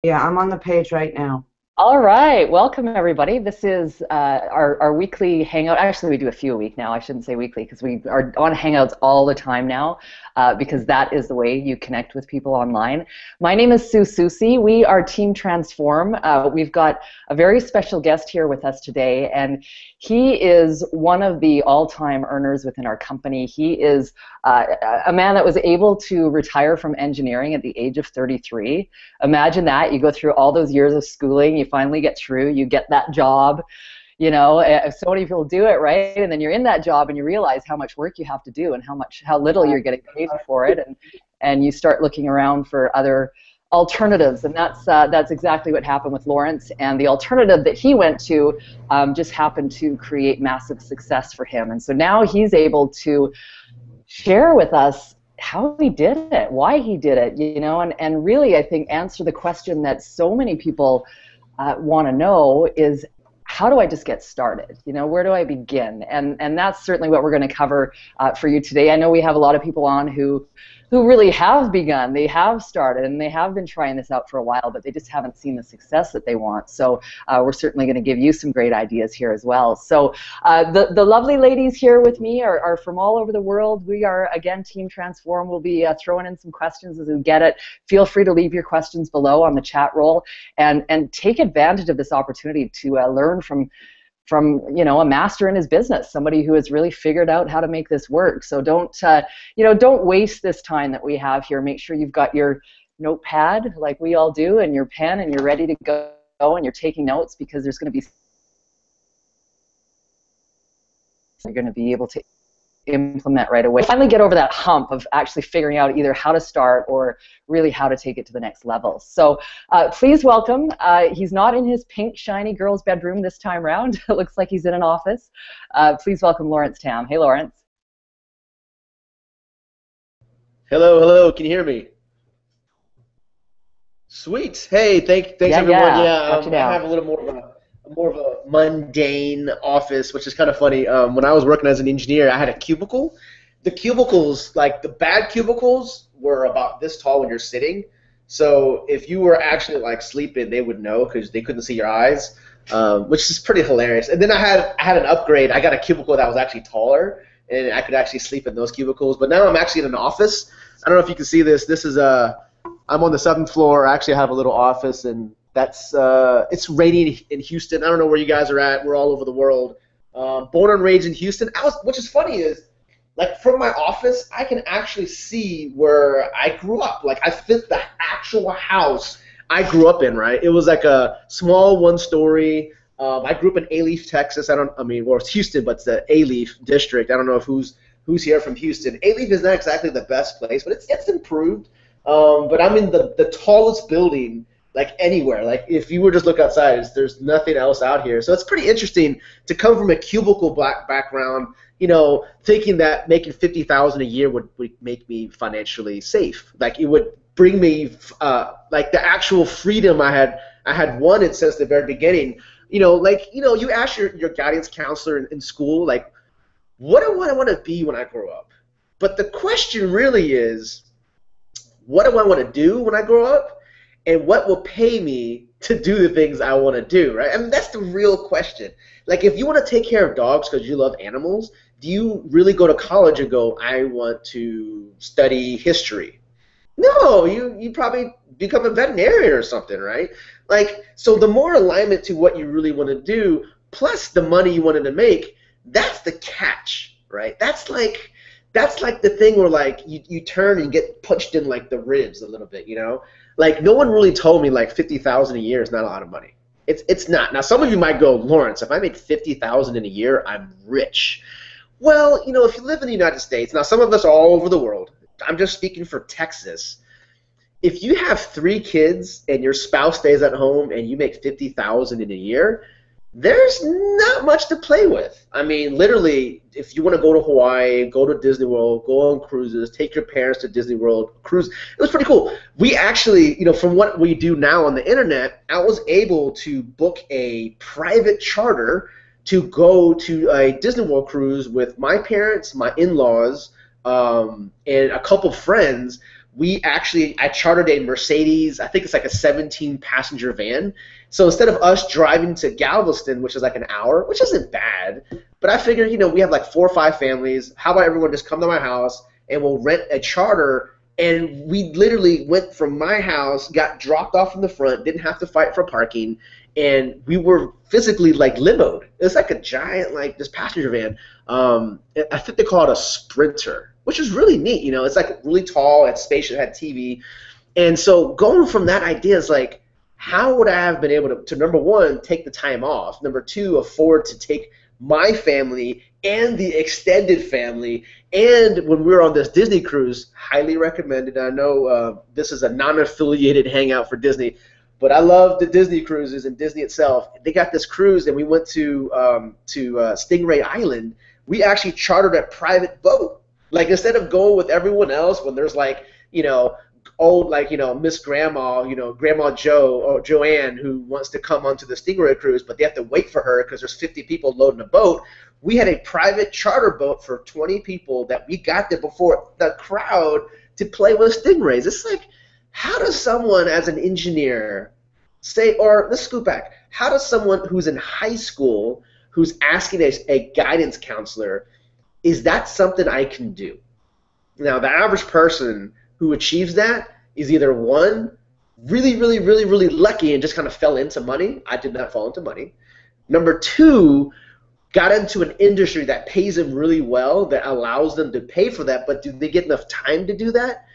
Yeah, I'm on the page right now. All right, welcome everybody. This is our weekly hangout. Actually, we do a few a week now. I shouldn't say weekly because we are on Hangouts all the time now because that is the way you connect with people online. My name is Sue Susie. We are Team Transform. We've got a very special guest here with us today, and he is one of the all-time earners within our company. He is a man that was able to retire from engineering at the age of 33. Imagine that. You go through all those years of schooling, you finally get through, you get that job. So many people do it, right? And then you're in that job and you realize how much work you have to do and how little you're getting paid for it, and you start looking around for other alternatives, and that's exactly what happened with Lawrence. And the alternative that he went to just happened to create massive success for him, and so now he's able to share with us how he did it, why he did it, and really, I think, answer the question that so many people want to know is, how do I just get started? Where do I begin? And that's certainly what we're going to cover for you today. I know we have a lot of people on who really have begun, they have started, and they have been trying this out for a while, but they just haven't seen the success that they want. So we're certainly going to give you some great ideas here as well. So the lovely ladies here with me are from all over the world. We are, again, Team Transform. We'll be throwing in some questions as we get it. Feel free to leave your questions below on the chat roll, and take advantage of this opportunity to learn from a master in his business, somebody who has really figured out how to make this work. So don't waste this time that we have here. Make sure you've got your notepad like we all do, and your pen, and you're ready to go, and you're taking notes, because there's going to be you're going to be able to implement right away. Finally get over that hump of actually figuring out either how to start or really how to take it to the next level. So please welcome, he's not in his pink shiny girl's bedroom this time around. It looks like he's in an office. Please welcome Lawrence Tam. Hey, Lawrence. Hello, hello. Can you hear me? Sweet. Hey, thanks Yeah, everyone. yeah, Yeah, got you I now. have a little more of a mundane office, which is kind of funny. When I was working as an engineer, I had a cubicle. The cubicles, like the bad cubicles, were about this tall when you're sitting. So if you were actually like sleeping, they would know because they couldn't see your eyes, which is pretty hilarious. And then I had an upgrade. I got a cubicle that was actually taller, and I could actually sleep in those cubicles. But now I'm actually in an office. I don't know if you can see this. This is a I'm on the seventh floor. I actually have a little office, and that's it's raining in Houston. I don't know where you guys are at. We're all over the world. Born and raised in Houston. Which is funny is, like, from my office, I can actually see where I grew up. Like, I fit the actual house I grew up in. Right? It was like a small one-story. I grew up in Alief, Texas. Well, it's Houston, but it's the Alief district. I don't know if who's here from Houston. Alief is not exactly the best place, but it's improved. But I'm in the tallest building, like, anywhere. Like, if you were just look outside, there's nothing else out here. So it's pretty interesting to come from a cubicle background, thinking that making 50,000 a year would make me financially safe. Like, it would bring me like the actual freedom I had wanted since the very beginning. You ask your guidance counselor in school, like, what do I want to be when I grow up? But the question really is, what do I want to do when I grow up, and what will pay me to do the things I want to do, right? I mean, that's the real question. Like, if you want to take care of dogs because you love animals, do you really go to college and go, I want to study history? No, you probably become a veterinarian or something, right? Like, so the more alignment to what you really want to do, plus the money you wanted to make, that's the catch, right? That's like the thing where, like, you turn and get punched in, like, the ribs a little bit. Like, no one really told me, like, 50,000 a year is not a lot of money. It's not. Now, some of you might go, Lawrence, if I make 50,000 in a year, I'm rich. Well, if you live in the United States, now some of us are all over the world. I'm just speaking for Texas. If you have 3 kids and your spouse stays at home and you make 50,000 in a year, there's not much to play with. I mean, literally, if you want to go to Hawaii, go to Disney World, go on cruises, take your parents to Disney World, cruise. It was pretty cool. We actually, from what we do now on the internet, I was able to book a private charter to go to a Disney World cruise with my parents, my in-laws, and a couple friends. I chartered a Mercedes, I think it's like a 17-passenger van. So instead of us driving to Galveston, which is like an hour, which isn't bad, but I figured, we have like 4 or 5 families. How about everyone just come to my house and we'll rent a charter? And we literally went from my house, got dropped off in the front, didn't have to fight for parking, and we were physically like limoed. It's like a giant, like this passenger van. I think they call it a Sprinter, which is really neat. It's like really tall, it's spacious, it had TV. And so going from that idea is like, how would I have been able to number one, take the time off, number two, afford to take my family and the extended family, and when we were on this Disney cruise, highly recommended. I know this is a non-affiliated hangout for Disney, but I love the Disney cruises and Disney itself. They got this cruise, and we went to Stingray Island. We actually chartered a private boat. Like, instead of going with everyone else when there's like, old, like, Miss Grandma, Grandma Joe or Joanne who wants to come onto the Stingray cruise, but they have to wait for her because there's 50 people loading a boat. We had a private charter boat for 20 people that we got there before the crowd to play with stingrays. It's like, how does someone as an engineer say, or let's scoot back, how does someone who's in high school, who's asking a guidance counselor, is that something I can do? Now, the average person who achieves that is either one, really, really, really, really lucky and just kind of fell into money. I did not fall into money. Number two, got into an industry that pays them really well, that allows them to pay for that, but do they get enough time to do that?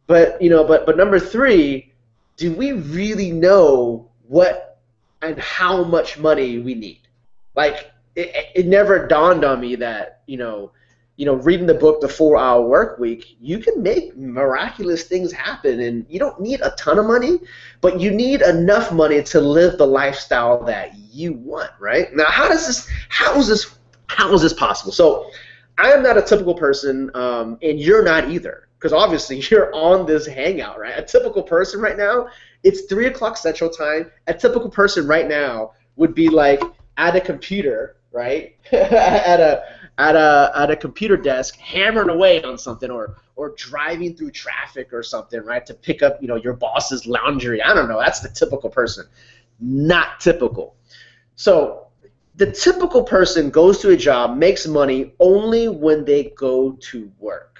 But but number three, do we really know what and how much money we need? Like, it never dawned on me that, reading the book, The 4-Hour Work Week, you can make miraculous things happen, and you don't need a ton of money, but you need enough money to live the lifestyle that you want, right? Now, how is this possible? So, I am not a typical person, and you're not either, because obviously you're on this hangout, right? A typical person right now, it's 3 o'clock Central Time. A typical person right now would be like at a computer, right? at a computer desk, hammering away on something, or driving through traffic or something, right, to pick up, your boss's laundry. I don't know. That's the typical person. Not typical. So the typical person goes to a job, makes money only when they go to work.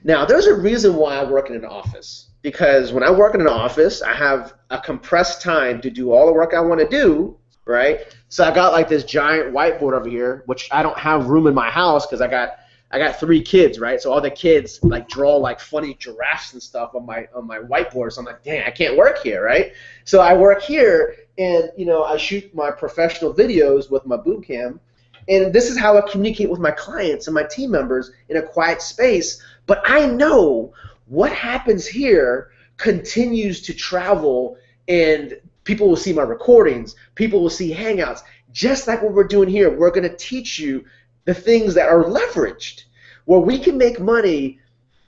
Now, there's a reason why I work in an office, because when I work in an office, I have a compressed time to do all the work I want to do, right? So I got like this giant whiteboard over here, which I don't have room in my house because I got 3 kids, right? So all the kids like draw like funny giraffes and stuff on my whiteboard. So I'm like, dang, I can't work here, right? So I work here, and I shoot my professional videos with my boom cam, and this is how I communicate with my clients and my team members in a quiet space. But I know what happens here continues to travel, and people will see my recordings, people will see Hangouts. Just like what we're doing here, we're going to teach you the things that are leveraged, where we can make money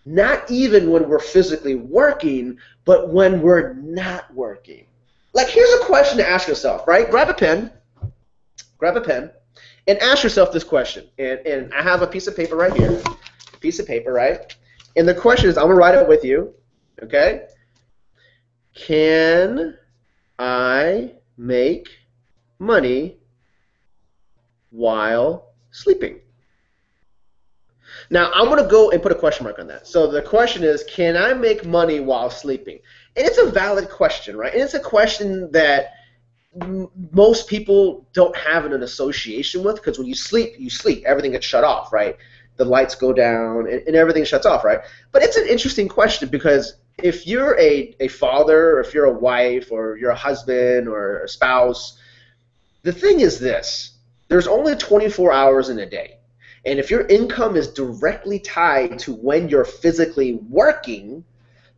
not even when we're physically working, but when we're not working. Like, here's a question to ask yourself, right? Grab a pen, and ask yourself this question. And I have a piece of paper right here, right? And the question is, I'm going to write it with you, okay? Can I make money while sleeping? Now, I'm going to go and put a question mark on that. So the question is, can I make money while sleeping? And it's a valid question, right? And it's a question that most people don't have an association with, because when you sleep, everything gets shut off, right? The lights go down and everything shuts off, right? But it's an interesting question, because if you're a father, or if you're a wife, or you're a husband or a spouse, the thing is this: there's only 24 hours in a day. And if your income is directly tied to when you're physically working,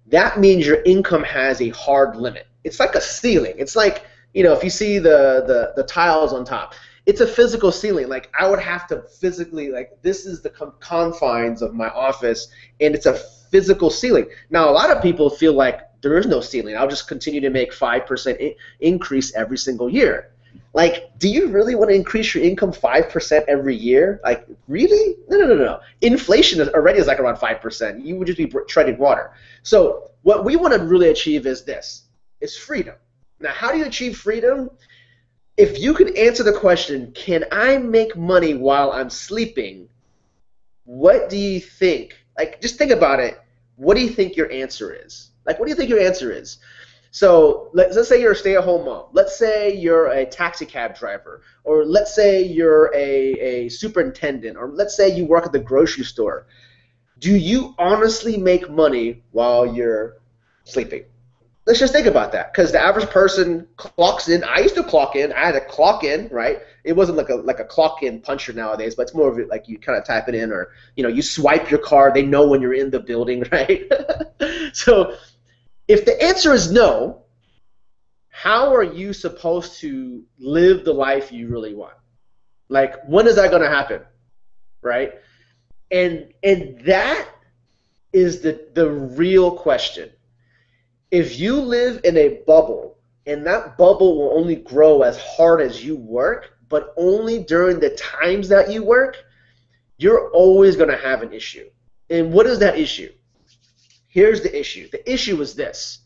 that means your income has a hard limit. It's like a ceiling. It's like, if you see the tiles on top, it's a physical ceiling. Like, I would have to physically, like, this is the confines of my office, and it's a physical ceiling. Now, a lot of people feel like there is no ceiling. I'll just continue to make 5% increase every single year. Like, do you really want to increase your income 5% every year? Like, really? No. Inflation already is like around 5%. You would just be treading water. So what we want to really achieve is this, is freedom. Now, how do you achieve freedom? If you can answer the question, can I make money while I'm sleeping? What do you think? Like, just think about it. What do you think your answer is? Like, what do you think your answer is? So let's say you're a stay-at-home mom. Let's say you're a taxi cab driver. Or let's say you're a superintendent. Or let's say you work at the grocery store. Do you honestly make money while you're sleeping? Let's just think about that, because the average person clocks in. I used to clock in. I had to clock in, right? It wasn't like a clock in puncher nowadays, but it's more of it like you kind of type it in, or you swipe your card. They know when you're in the building, right? So if the answer is no, how are you supposed to live the life you really want? Like, when is that going to happen, right? And that is the real question. If you live in a bubble, and that bubble will only grow as hard as you work, but only during the times that you work, you're always going to have an issue. And what is that issue? Here's the issue. The issue is this.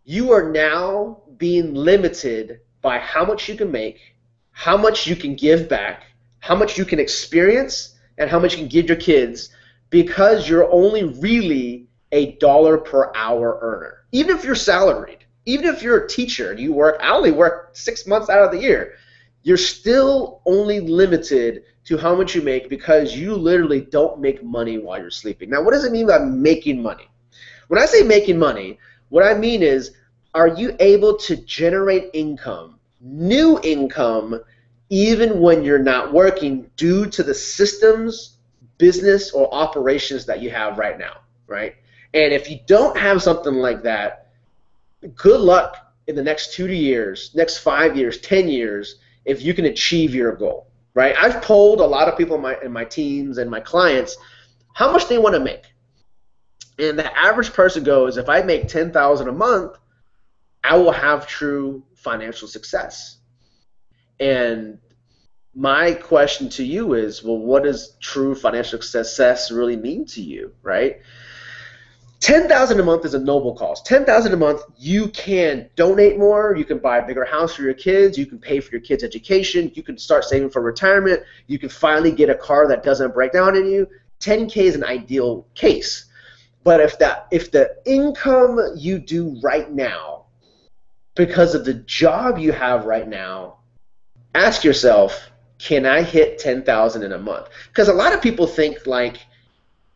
You are now being limited by how much you can make, how much you can give back, how much you can experience, and how much you can give your kids, because you're only really a dollar per hour earner. Even if you're salaried, even if you're a teacher and you work, I only work 6 months out of the year, you're still only limited to how much you make, because you literally don't make money while you're sleeping. Now, what does it mean by making money? When I say making money, what I mean is, are you able to generate income, new income, even when you're not working, due to the systems, business, or operations that you have right now, right? And if you don't have something like that, good luck in the next 2 years, next 5 years, 10 years, if you can achieve your goal, right? I've polled a lot of people in my teams and my clients how much they want to make. And the average person goes, if I make $10,000 a month, I will have true financial success. And my question to you is, well, what does true financial success really mean to you, right? $10,000 a month is a noble cause. $10,000 a month, you can donate more, you can buy a bigger house for your kids, you can pay for your kids' education, you can start saving for retirement, you can finally get a car that doesn't break down on you. 10K is an ideal case. But if the income you do right now, because of the job you have right now, ask yourself, can I hit 10,000 in a month? Because a lot of people think like,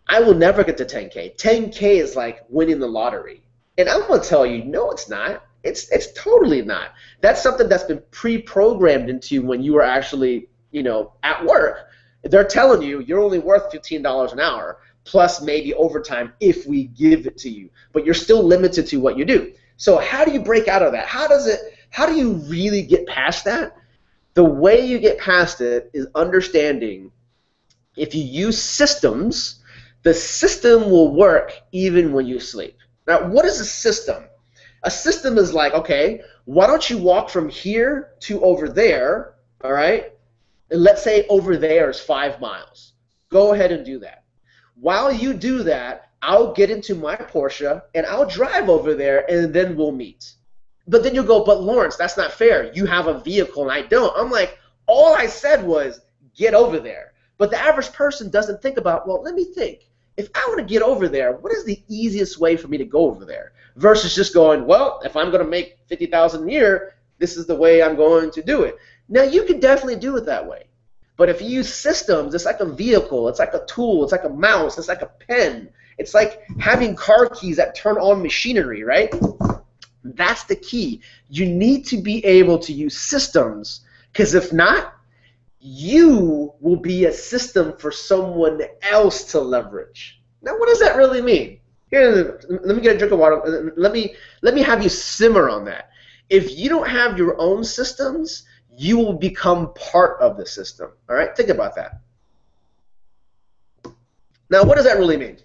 I will never get to 10K. 10K is like winning the lottery. And I'm going to tell you, no, it's not. It's totally not. That's something that's been pre-programmed into you when you were actually, at work. They're telling you you're only worth $15 an hour, plus maybe overtime if we give it to you. But you're still limited to what you do. So how do you break out of that? How do you really get past that? The way you get past it is understanding, if you use systems, the system will work even when you sleep. Now, what is a system? A system is like, okay, why don't you walk from here to over there, all right? And let's say over there is 5 miles. Go ahead and do that. While you do that, I'll get into my Porsche and I'll drive over there and then we'll meet. But then you'll go, but Lawrence, that's not fair. You have a vehicle and I don't. I'm like, all I said was get over there. But the average person doesn't think about, well, let me think. If I want to get over there, what is the easiest way for me to go over there? Versus just going, well, if I'm going to make $50,000 a year, this is the way I'm going to do it. Now, you can definitely do it that way. But if you use systems, it's like a vehicle, it's like a tool, it's like a mouse, it's like a pen. It's like having car keys that turn on machinery, right? That's the key. You need to be able to use systems, because if not, you will be a system for someone else to leverage. Now, what does that really mean? Here, let me get a drink of water. Let me have you simmer on that. If you don't have your own systems, you will become part of the system. All right? Think about that. Now, what does that really mean?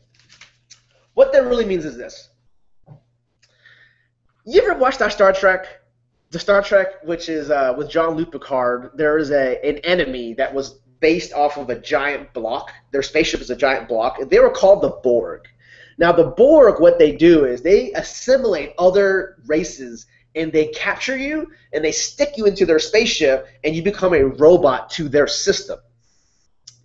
What that really means is this. You ever watched that Star Trek? The Star Trek, which is with Jean-Luc Picard, there is an enemy that was based off of a giant block. Their spaceship is a giant block. They were called the Borg. Now, the Borg, what they do is they assimilate other races, and they capture you, and they stick you into their spaceship, and you become a robot to their system.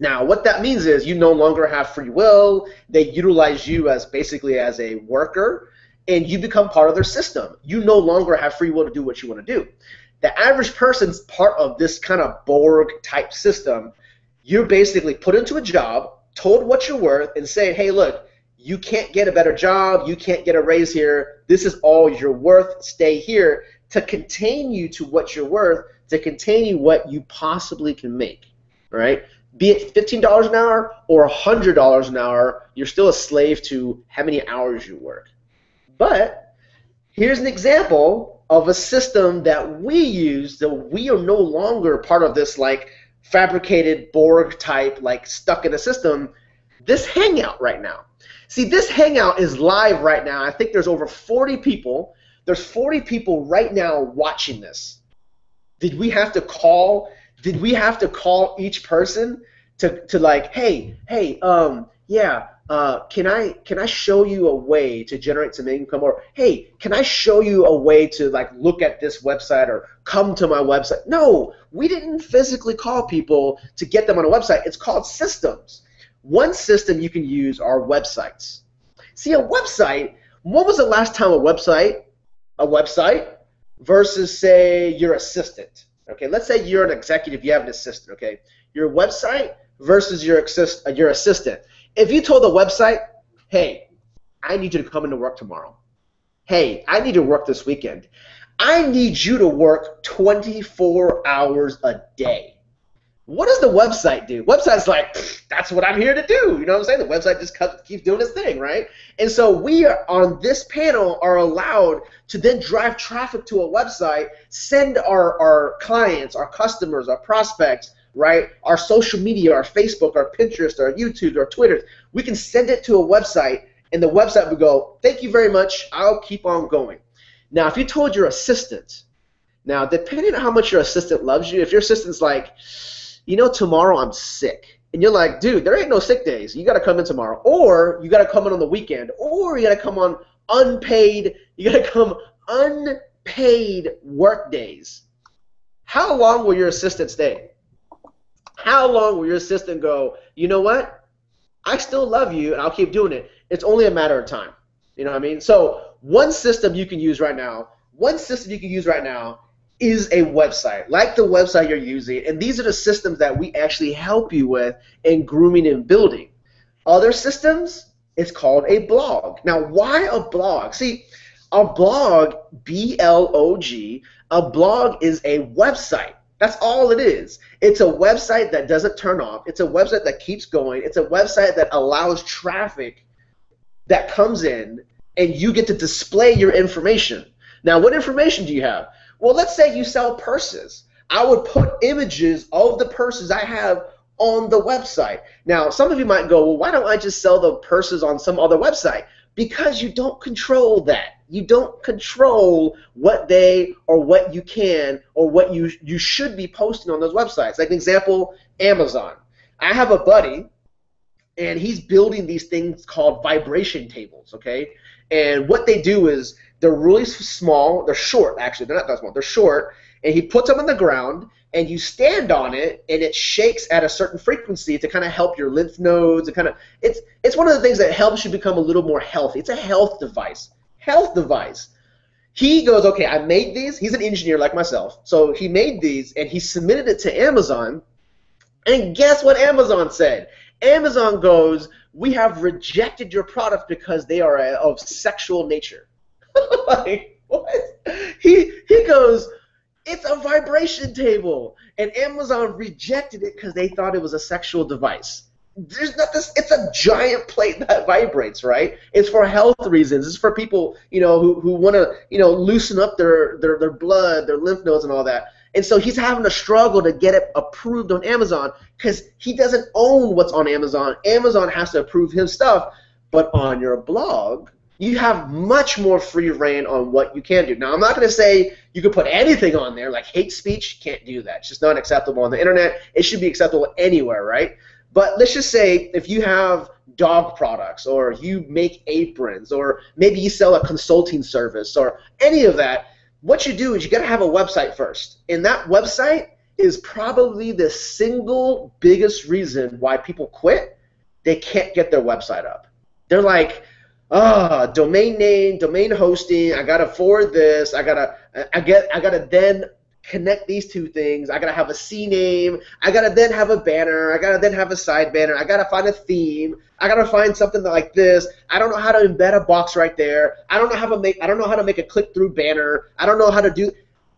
Now, what that means is you no longer have free will. They utilize you as basically as a worker, and you become part of their system. You no longer have free will to do what you want to do. The average person's part of this kind of Borg-type system. You're basically put into a job, told what you're worth, and say, hey, look, you can't get a better job. You can't get a raise here. This is all you're worth. Stay here to contain you to what you're worth, to contain you what you possibly can make, all right? Be it $15 an hour or $100 an hour, you're still a slave to how many hours you work. But here's an example of a system that we use that we are no longer part of this like fabricated Borg type, like stuck in a system. This Hangout right now. See, this Hangout is live right now. I think there's over 40 people. There's 40 people right now watching this. Did we have to call? Did we have to call each person to like, hey, yeah, can I show you a way to generate some income? Or hey, can I show you a way to like look at this website or come to my website? No, we didn't physically call people to get them on a website. It's called systems. One system you can use are websites. See, a website, when was the last time a website versus say your assistant? Okay, let's say you're an executive, you have an assistant, okay? Your website versus your assistant. If you told the website, hey, I need you to come into work tomorrow. Hey, I need to work this weekend. I need you to work 24 hours a day. What does the website do? Website's like, that's what I'm here to do. You know what I'm saying? The website just keeps doing its thing, right? And so we are, on this panel, are allowed to then drive traffic to a website, send our clients, our customers, our prospects, right? Our social media, our Facebook, our Pinterest, our YouTube, our Twitter. We can send it to a website, and the website will go, thank you very much. I'll keep on going. Now, if you told your assistant, now depending on how much your assistant loves you, if your assistant's like, you know, tomorrow I'm sick. And you're like, dude, there ain't no sick days. You got to come in tomorrow. Or you got to come in on the weekend. Or you got to come on unpaid. You got to come unpaid work days. How long will your assistant stay? How long will your assistant go, you know what? I still love you, and I'll keep doing it. It's only a matter of time. You know what I mean? So one system you can use right now is a website, like the website you're using, and these are the systems that we actually help you with in grooming and building. Other systems, it's called a blog. Now, why a blog? See, a blog, B-L-O-G, a blog is a website. That's all it is. It's a website that doesn't turn off. It's a website that keeps going. It's a website that allows traffic that comes in, and you get to display your information. Now, what information do you have? Well, let's say you sell purses. I would put images of the purses I have on the website. Now, some of you might go, well, why don't I just sell the purses on some other website? Because you don't control that. You don't control what they or what you can or what you should be posting on those websites. Like an example, Amazon. I have a buddy, and he's building these things called vibration tables, okay? And what they do is they're really small. They're short, actually. They're not that small. They're short, and he puts them on the ground, and you stand on it, and it shakes at a certain frequency to kind of help your lymph nodes. It's one of the things that helps you become a little more healthy. It's a health device. He goes, okay, I made these. He's an engineer like myself. So he made these, and he submitted it to Amazon, and guess what Amazon said? Amazon goes, we have rejected your product because they are of sexual nature. Like, what? He goes, it's a vibration table, and Amazon rejected it because they thought it was a sexual device. There's not this. It's a giant plate that vibrates, right? It's for health reasons. It's for people, you know, who want to, you know, loosen up their blood, their lymph nodes, and all that. And so he's having a struggle to get it approved on Amazon because he doesn't own what's on Amazon. Amazon has to approve his stuff. But on your blog, you have much more free reign on what you can do. Now, I'm not going to say you can put anything on there, like hate speech, you can't do that. It's just not acceptable on the internet. It should be acceptable anywhere, right? But let's just say if you have dog products, or you make aprons, or maybe you sell a consulting service, or any of that, what you do is you got to have a website first. And that website is probably the single biggest reason why people quit. They can't get their website up. They're like, domain name, domain hosting, I gotta forward this, I gotta then connect these two things, I gotta have a CNAME, I gotta then have a banner, I gotta then have a side banner, I gotta find a theme, I gotta find something like this, I don't know how to embed a box right there, I don't know how to make a click-through banner, I don't know how to do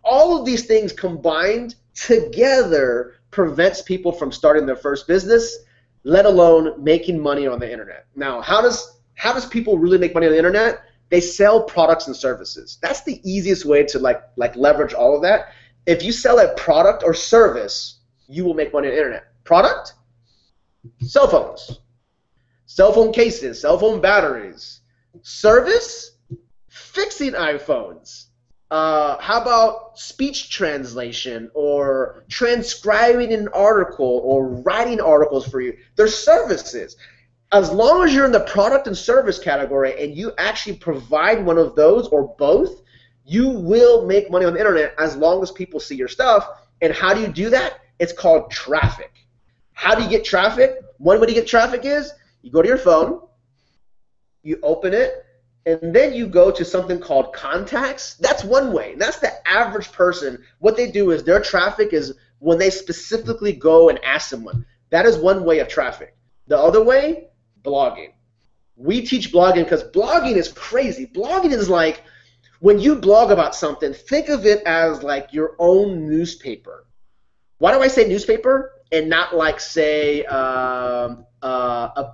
all of these things combined together prevents people from starting their first business, let alone making money on the internet. Now, how does people really make money on the internet? They sell products and services. That's the easiest way to like leverage all of that. If you sell a product or service, you will make money on the internet. Product? Cell phones. Cell phone cases, cell phone batteries. Service? Fixing iPhones. How about speech translation, or transcribing an article, or writing articles for you? There's services. As long as you're in the product and service category and you actually provide one of those or both, you will make money on the internet as long as people see your stuff. And how do you do that? It's called traffic. How do you get traffic? One way to get traffic is you go to your phone, you open it, and then you go to something called contacts. That's one way. And that's the average person. What they do is their traffic is when they specifically go and ask someone. That is one way of traffic. The other way, blogging. We teach blogging because blogging is crazy. Blogging is like when you blog about something, think of it as like your own newspaper. Why do I say newspaper and not like, say, a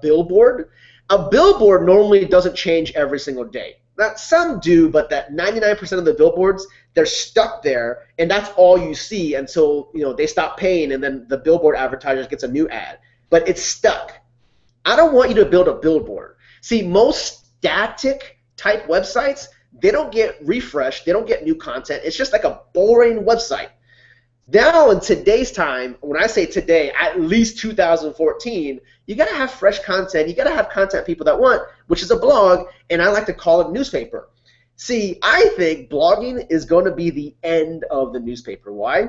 billboard? A billboard normally doesn't change every single day. Now, some do, but that 99% of the billboards, they're stuck there, and that's all you see until they stop paying, and then the billboard advertiser gets a new ad. But it's stuck. I don't want you to build a billboard. See, most static type websites, they don't get refreshed, they don't get new content. It's just like a boring website. Now in today's time, when I say today, at least 2014, you gotta have fresh content, you gotta have content people that want, which is a blog, and I like to call it newspaper. See, I think blogging is going to be the end of the newspaper. Why?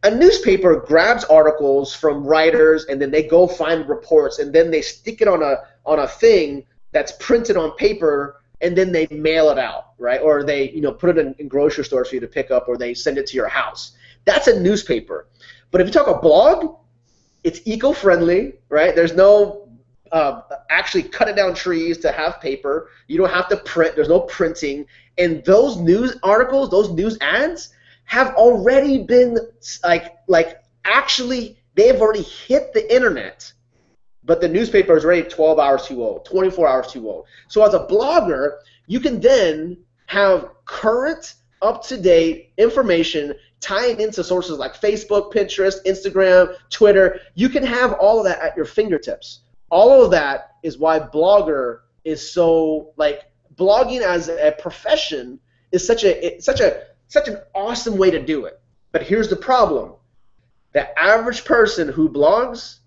A newspaper grabs articles from writers, and then they go find reports, and then they stick it on a thing that's printed on paper, and then they mail it out, right? Or they put it in grocery stores for you to pick up, or they send it to your house. That's a newspaper. But if you talk a blog, it's eco-friendly, right? There's no actually cutting down trees to have paper. You don't have to print. There's no printing. And those news articles, those news ads, have already been actually they've already hit the internet, but the newspaper is already 12 hours too old, 24 hours too old. So as a blogger, you can then have current, up-to-date information tying into sources like Facebook, Pinterest, Instagram, Twitter. You can have all of that at your fingertips. All of that is why Blogger is so, blogging as a profession is such an awesome way to do it. But here's the problem. The average person who blogs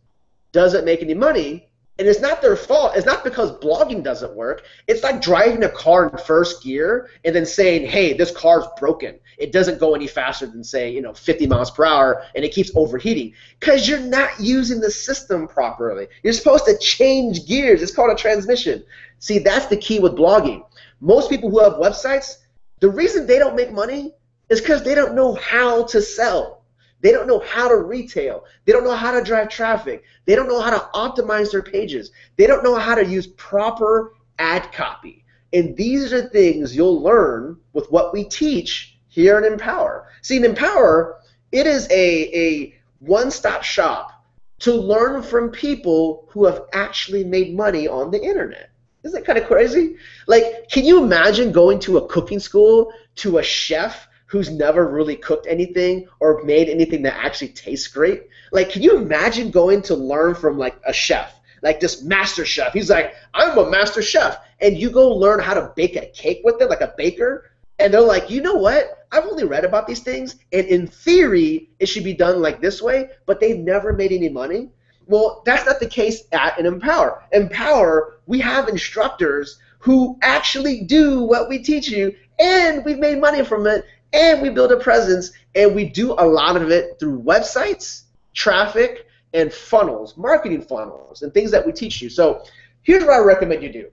doesn't make any money, and it's not their fault. It's not because blogging doesn't work. It's like driving a car in first gear and then saying, hey, this car's broken. It doesn't go any faster than, say, 50 miles per hour, and it keeps overheating because you're not using the system properly. You're supposed to change gears. It's called a transmission. See, that's the key with blogging. Most people who have websites, the reason they don't make money is because they don't know how to sell. They don't know how to retail. They don't know how to drive traffic. They don't know how to optimize their pages. They don't know how to use proper ad copy. And these are things you'll learn with what we teach here in Empower. See, in Empower, it is a one-stop shop to learn from people who have actually made money on the internet. Isn't that kind of crazy? Can you imagine going to a cooking school to a chef who's never really cooked anything or made anything that actually tastes great? Can you imagine going to learn from a chef? like this master chef. He's like, I'm a master chef. And you go learn how to bake a cake with them, like a baker. And they're like, you know what? I've only read about these things, and in theory, it should be done like this way, but they've never made any money. Well, that's not the case at an Empower. Empower, we have instructors who actually do what we teach you, and we've made money from it, and we build a presence, and we do a lot of it through websites, traffic, and funnels, marketing funnels, and things that we teach you. So here's what I recommend you do.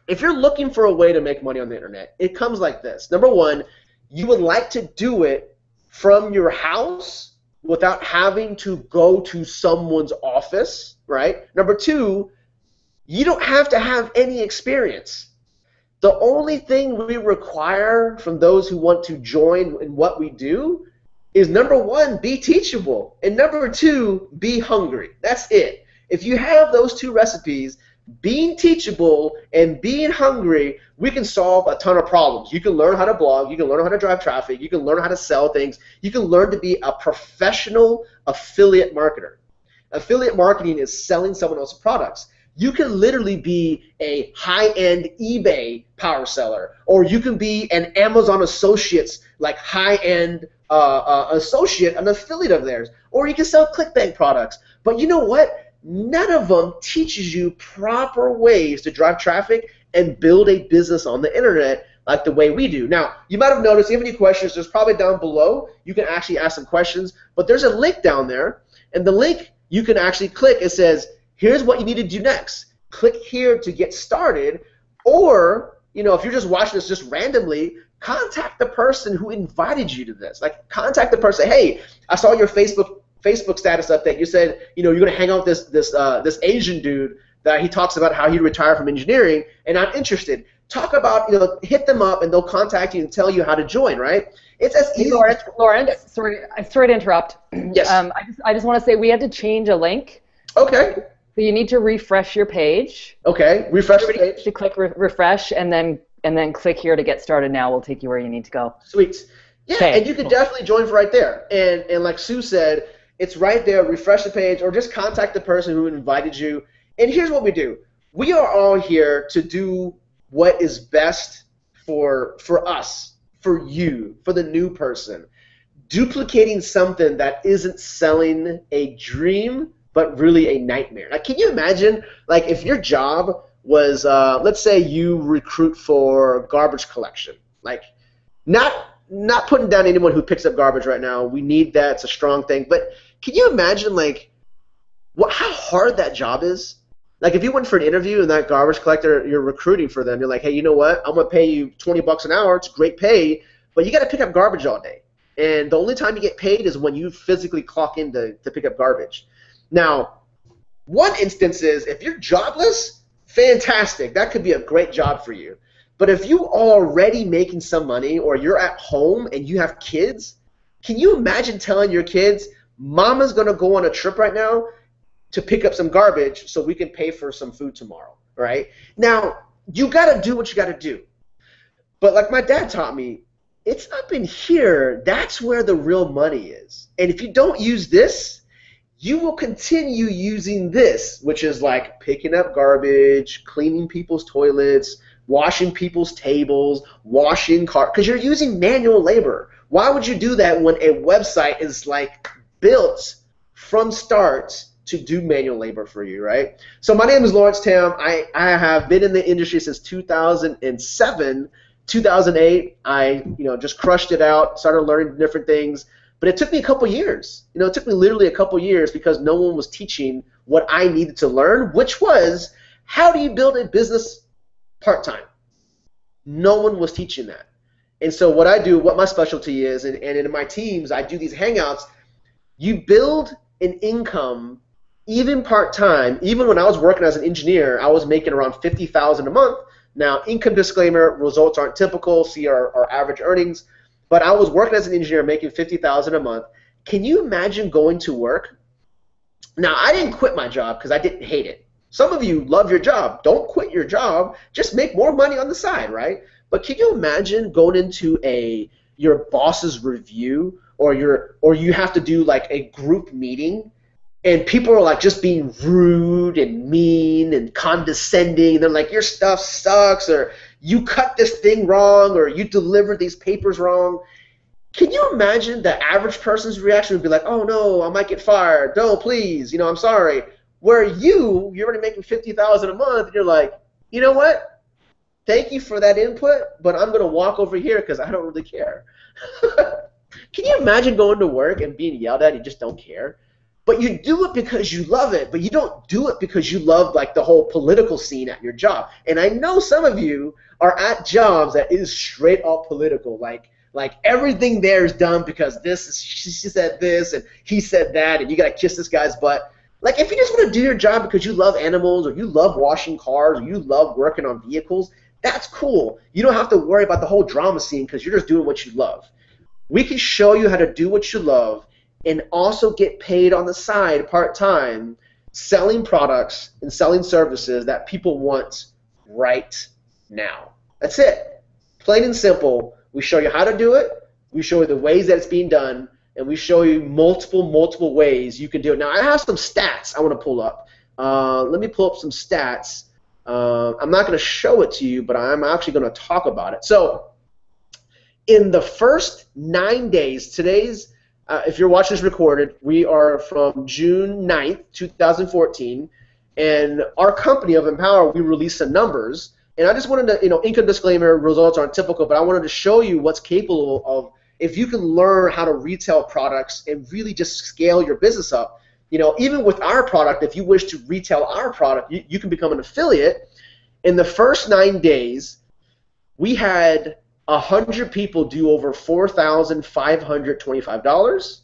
If you're looking for a way to make money on the internet, it comes like this. Number one, you would like to do it from your house without having to go to someone's office, right? Number two, you don't have to have any experience. The only thing we require from those who want to join in what we do is, number one, be teachable, and number two, be hungry. That's it. If you have those two recipes, being teachable and being hungry, we can solve a ton of problems. You can learn how to blog, you can learn how to drive traffic, you can learn how to sell things, you can learn to be a professional affiliate marketer. Affiliate marketing is selling someone else's products. You can literally be a high-end eBay power seller, or you can be an Amazon Associates, like high-end associate, an affiliate of theirs, or you can sell ClickBank products. But you know what? None of them teaches you proper ways to drive traffic and build a business on the internet like the way we do. Now, you might have noticed, if you have any questions, there's probably down below. You can actually ask some questions, but there's a link down there, and the link you can actually click. It says, here's what you need to do next. Click here to get started, or if you're just watching this just randomly, contact the person who invited you to this. Like, contact the person. Hey, I saw your Facebook status update. You said you're going to hang out with this Asian dude that he talks about how he retired from engineering, and I'm interested. Talk about hit them up, and they'll contact you and tell you how to join. Right? It's as easy. Lawrence, sorry to interrupt. Yes. I just want to say we had to change a link. Okay. So you need to refresh your page. Okay. Refresh the page. To click refresh, and then click here to get started. Now we'll take you where you need to go. Sweet. Yeah, okay. And you can definitely join from right there. And like Sue said, it's right there. Refresh the page, or just contact the person who invited you. And here's what we do. We are all here to do what is best for us, for you, for the new person. Duplicating something that isn't selling a dream, but really a nightmare. Like, can you imagine, like, if your job was, let's say you recruit for garbage collection. Like, not putting down anyone who picks up garbage right now. We need that. It's a strong thing. But can you imagine, like, how hard that job is? Like, if you went for an interview and that garbage collector, you're recruiting for them, you're like, hey, you know what? I'm going to pay you $20 an hour. It's great pay, but you got to pick up garbage all day. And the only time you get paid is when you physically clock in to pick up garbage. Now, one instance is if you're jobless, fantastic. That could be a great job for you. But if you are already making some money, or you're at home and you have kids, can you imagine telling your kids, Mama's going to go on a trip right now to pick up some garbage so we can pay for some food tomorrow, right? Now, you got to do what you got to do. But like my dad taught me, it's up in here. That's where the real money is. And if you don't use this, you will continue using this, which is like picking up garbage, cleaning people's toilets, washing people's tables, washing cars, because you're using manual labor. Why would you do that when a website is like built from start to do manual labor for you, right? So my name is Lawrence Tam. I have been in the industry since 2007. 2008, I just crushed it out, started learning different things. But it took me a couple years. It took me literally a couple years because no one was teaching what I needed to learn, which was, how do you build a business part-time? No one was teaching that. And so what I do, what my specialty is, and in my teams, I do these hangouts. You build an income even part-time. Even when I was working as an engineer, I was making around $50,000 a month. Now, income disclaimer, results aren't typical. See our average earnings. But I was working as an engineer making $50,000 a month. Can you imagine going to work? Now, I didn't quit my job because I didn't hate it. Some of you love your job. Don't quit your job. Just make more money on the side, right? But can you imagine going into your boss's review, or you have to do like a group meeting, and people are like just being rude and mean and condescending. They're like, your stuff sucks, or you cut this thing wrong, or you delivered these papers wrong. Can you imagine the average person's reaction would be like, oh no, I might get fired. No, please, I'm sorry. Where you're already making $50,000 a month, and you're like, you know what? Thank you for that input, but I'm going to walk over here because I don't really care. Can you imagine going to work and being yelled at and you just don't care? But you do it because you love it, but you don't do it because you love like the whole political scene at your job. And I know some of you are at jobs that is straight up political, like everything there is done because she said this and he said that, and you got to kiss this guy's butt. Like, if you just want to do your job because you love animals, or you love washing cars, or you love working on vehicles, that's cool. You don't have to worry about the whole drama scene because you're just doing what you love. We can show you how to do what you love and also get paid on the side part-time selling products and selling services that people want right now. That's it. Plain and simple. We show you how to do it. We show you the ways that it's being done. And we show you multiple ways you can do it. Now, I have some stats I want to pull up. Let me pull up some stats. I'm not going to show it to you, but I'm actually going to talk about it. So, in the first 9 days, if you're watching this recorded, we are from June 9th, 2014, and our company of Empower, we released some numbers. And I just wanted to, income disclaimer, results aren't typical, but I wanted to show you what's capable of if you can learn how to retail products and really just scale your business up. Even with our product, if you wish to retail our product, you can become an affiliate. In the first 9 days, we had 100 people do over $4,525.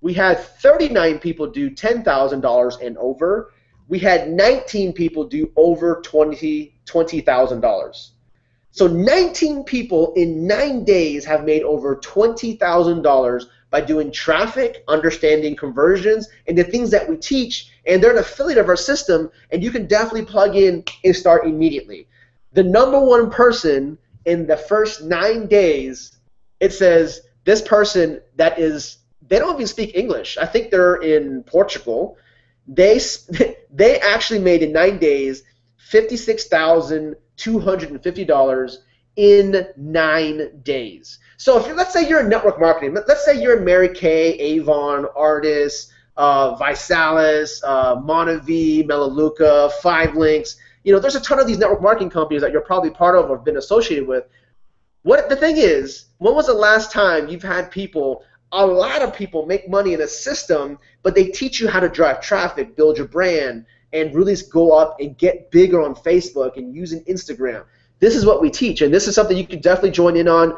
We had 39 people do $10,000 and over. We had 19 people do over $20,000. So 19 people in 9 days have made over $20,000 by doing traffic, understanding conversions, and the things that we teach. And they're an affiliate of our system, and you can definitely plug in and start immediately. The number one person in the first 9 days, it says this person they don't even speak English. I think they're in Portugal. They actually made in 9 days $56,250 in 9 days. So let's say you're in network marketing. Let's say you're in Mary Kay, Avon, Artis, Visalis, Monavie, Melaleuca, 5 Links. There's a ton of these network marketing companies that you're probably part of or been associated with. What the thing is, when was the last time you've had a lot of people make money in a system, but they teach you how to drive traffic, build your brand, and really go up and get bigger on Facebook and using Instagram? This is what we teach, and this is something you can definitely join in on.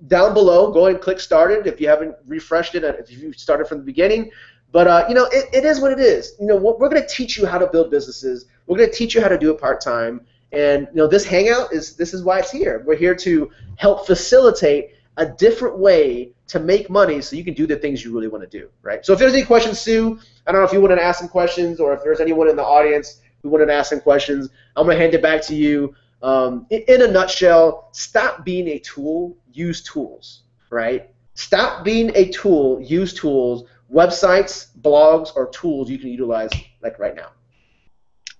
Down below, go ahead and click started if you haven't refreshed it, if you started from the beginning. But it is what it is. We're going to teach you how to build businesses. We're going to teach you how to do it part-time. And this hangout this is why it's here. We're here to help facilitate a different way to make money so you can do the things you really want to do, right? So if there's any questions, Sue, I don't know if you wanted to ask some questions, or if there's anyone in the audience who wanted to ask some questions, I'm going to hand it back to you. In a nutshell, stop being a tool, use tools, right? Stop being a tool, use tools, websites, blogs, or tools you can utilize like right now.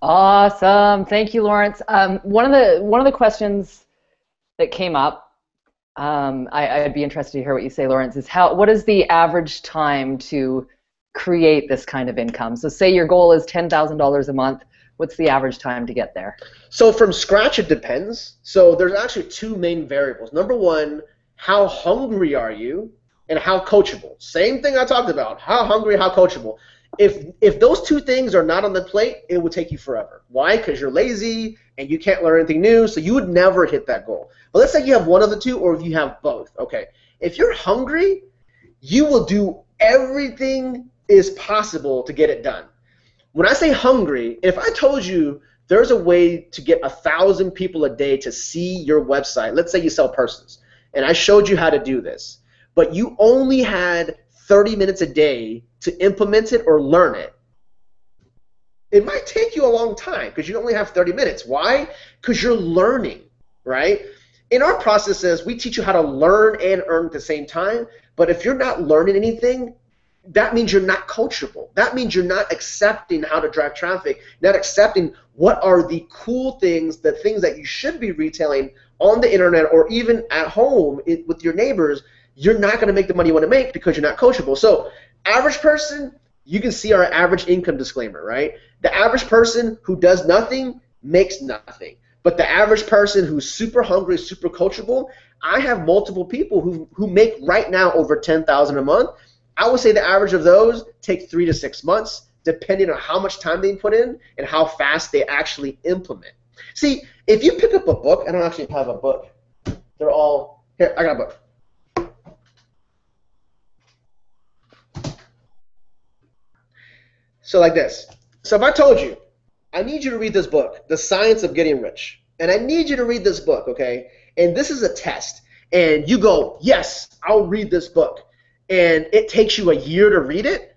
Awesome. Thank you, Lawrence. One of the questions that came up, I'd be interested to hear what you say, Lawrence, is what is the average time to create this kind of income? So say your goal is $10,000 a month. What's the average time to get there? So from scratch, it depends. So there's actually 2 main variables. Number one, how hungry are you, and how coachable? Same thing I talked about. How hungry, how coachable. If those 2 things are not on the plate, it would take you forever. Why? Because you're lazy and you can't learn anything new, so you would never hit that goal. But let's say you have one of the 2, or if you have both. Okay. If you're hungry, you will do everything is possible to get it done. When I say hungry, if I told you there's a way to get 1,000 people a day to see your website, let's say you sell purses, and I showed you how to do this, but you only had 30 minutes a day to implement it or learn it, it might take you a long time because you only have 30 minutes. Why? Because you're learning, right? In our processes, we teach you how to learn and earn at the same time, but if you're not learning anything, that means you're not coachable. That means you're not accepting how to drive traffic, not accepting what are the cool things, the things that you should be retailing on the internet or even at home with your neighbors. You're not going to make the money you want to make because you're not coachable. So average person, you can see our average income disclaimer, right? The average person who does nothing makes nothing. But the average person who's super hungry, super coachable, I have multiple people who make right now over $10,000 a month. I would say the average of those take 3 to 6 months, depending on how much time they put in and how fast they actually implement. See, if you pick up a book, I don't actually have a book. They're all, here, I got a book. So like this. So if I told you, I need you to read this book, The Science of Getting Rich, and I need you to read this book, okay? And this is a test, and you go, yes, I'll read this book, and it takes you a year to read it?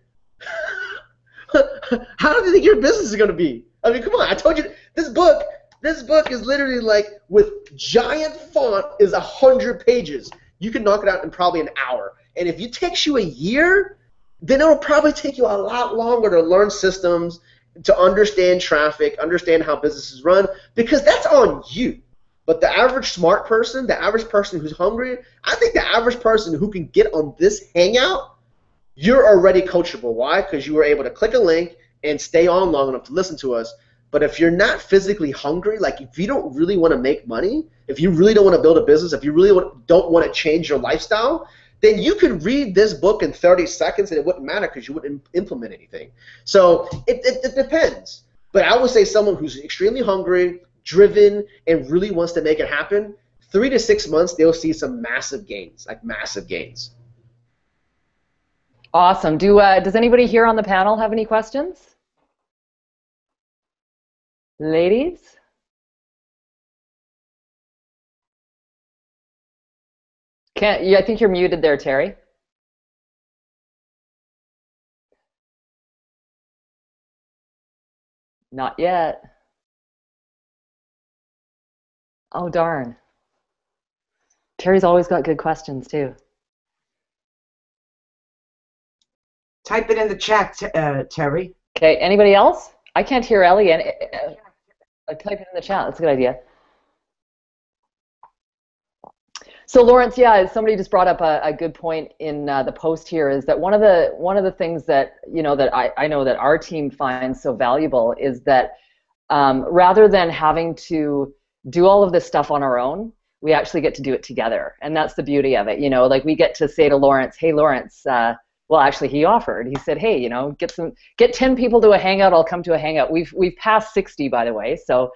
How do you think your business is going to be? I mean, come on, I told you, this book is literally like, with giant font, is 100 pages. You can knock it out in probably an hour. And if it takes you a year, then it'll probably take you a lot longer to learn systems, to understand traffic, understand how businesses run, because that's on you. But the average smart person, the average person who's hungry, I think the average person who can get on this hangout, you're already coachable. Why? Because you were able to click a link and stay on long enough to listen to us. But if you're not physically hungry, like if you don't really want to make money, if you really don't want to build a business, if you really don't want to change your lifestyle, then you could read this book in 30 seconds and it wouldn't matter because you wouldn't implement anything. So it depends. But I would say someone who's extremely hungry, driven, and really wants to make it happen, 3 to 6 months, they'll see some massive gains, like massive gains. Awesome. Does anybody here on the panel have any questions? Ladies? Yeah, I think you're muted there, Terry. Not yet. Oh, darn. Terry's always got good questions, too. Type it in the chat, Terry. Okay, anybody else? I can't hear Ellie. Type it in the chat. That's a good idea. So Lawrence, yeah, somebody just brought up a good point in the post here, is that one of the things that that I know that our team finds so valuable is that rather than having to do all of this stuff on our own, we actually get to do it together, and that's the beauty of it. Like we get to say to Lawrence, "Hey, Lawrence." Well, actually, he offered. He said, "Hey, get 10 people to a hangout. I'll come to a hangout." We've passed 60, by the way, so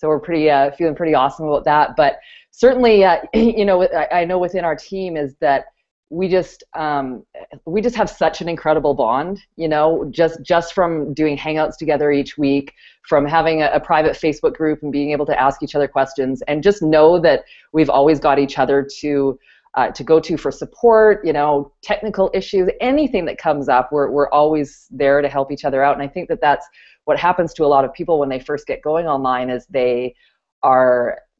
we're pretty feeling pretty awesome about that. But certainly, I know within our team is that we just have such an incredible bond. Just from doing hangouts together each week, from having a private Facebook group and being able to ask each other questions, and just know that we've always got each other to go to for support, technical issues, anything that comes up, we're always there to help each other out. And I think that that's what happens to a lot of people when they first get going online, is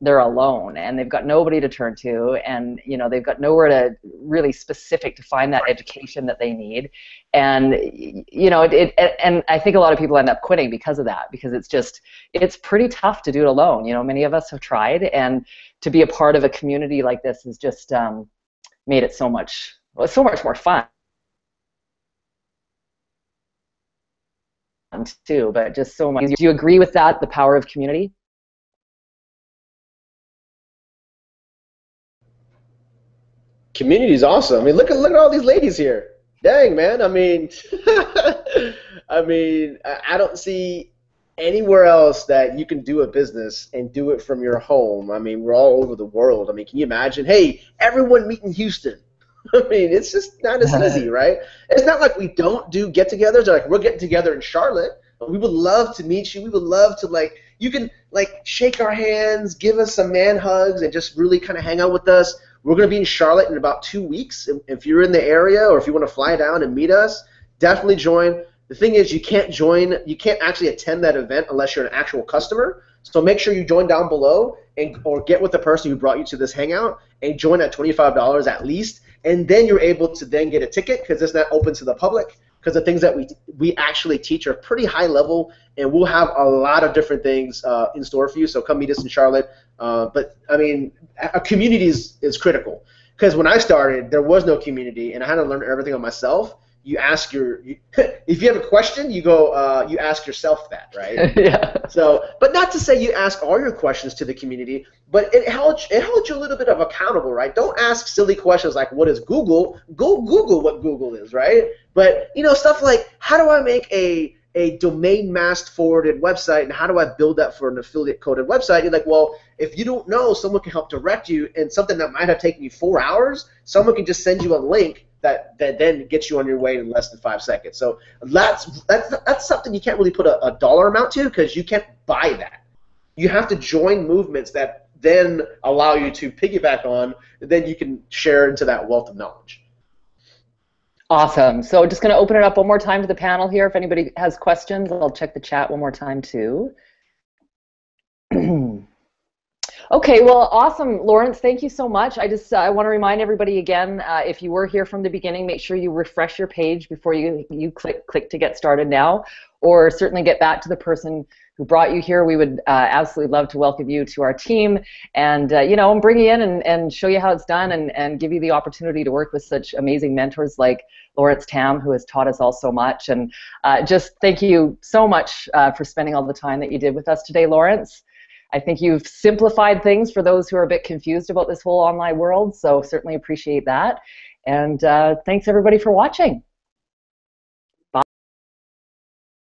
they're alone and they've got nobody to turn to, and they've got nowhere to really specific to find that education that they need. And and I think a lot of people end up quitting because of that, because it's pretty tough to do it alone. Many of us have tried, and to be a part of a community like this has just made it so much more fun too, but just so much easier. Do you agree with that, the power of community? Community is awesome. I mean, look at all these ladies here. Dang, man. I mean, I don't see anywhere else that you can do a business and do it from your home. I mean, we're all over the world. I mean, can you imagine? Hey, everyone meet in Houston. I mean, it's just not as easy, right? It's not like we don't do get-togethers. Like, we're getting together in Charlotte. We would love to meet you. We would love to, you can, shake our hands, give us some man hugs, and just really kind of hang out with us. We're going to be in Charlotte in about 2 weeks. If you're in the area, or if you want to fly down and meet us, definitely join. The thing is, you can't actually attend that event unless you're an actual customer. So make sure you join down below, or get with the person who brought you to this hangout and join at $25 at least. and then you're able to then get a ticket because it's not open to the public. Because the things that we actually teach are pretty high level, and we'll have a lot of different things in store for you. So come meet us in Charlotte. But I mean, a community is critical. Because when I started, there was no community, and I had to learn everything on myself. You ask if you have a question, you go, you ask yourself that, right? Yeah. So, but not to say you ask all your questions to the community, but it held you a little bit of accountable, right? Don't ask silly questions like, what is Google? Go Google what Google is, right? But, you know, stuff like, how do I make a domain masked forwarded website, and how do I build that for an affiliate coded website? You're like, well, if you don't know, someone can help direct you, and something that might have taken you 4 hours, someone can just send you a link that then gets you on your way in less than 5 seconds. So that's something you can't really put a dollar amount to, because you can't buy that. You have to join movements that then allow you to piggyback on, and then you can share into that wealth of knowledge. Awesome. So just going to open it up one more time to the panel here. If anybody has questions, I'll check the chat one more time too. Okay, well, awesome. Lawrence, thank you so much. I want to remind everybody again, if you were here from the beginning, make sure you refresh your page before you click to get started now, or certainly get back to the person who brought you here. We would absolutely love to welcome you to our team and, you know, and bring you in and show you how it's done, and give you the opportunity to work with such amazing mentors like Lawrence Tam, who has taught us all so much. And just thank you so much for spending all the time that you did with us today, Lawrence. I think you've simplified things for those who are a bit confused about this whole online world, so certainly appreciate that. And thanks everybody for watching.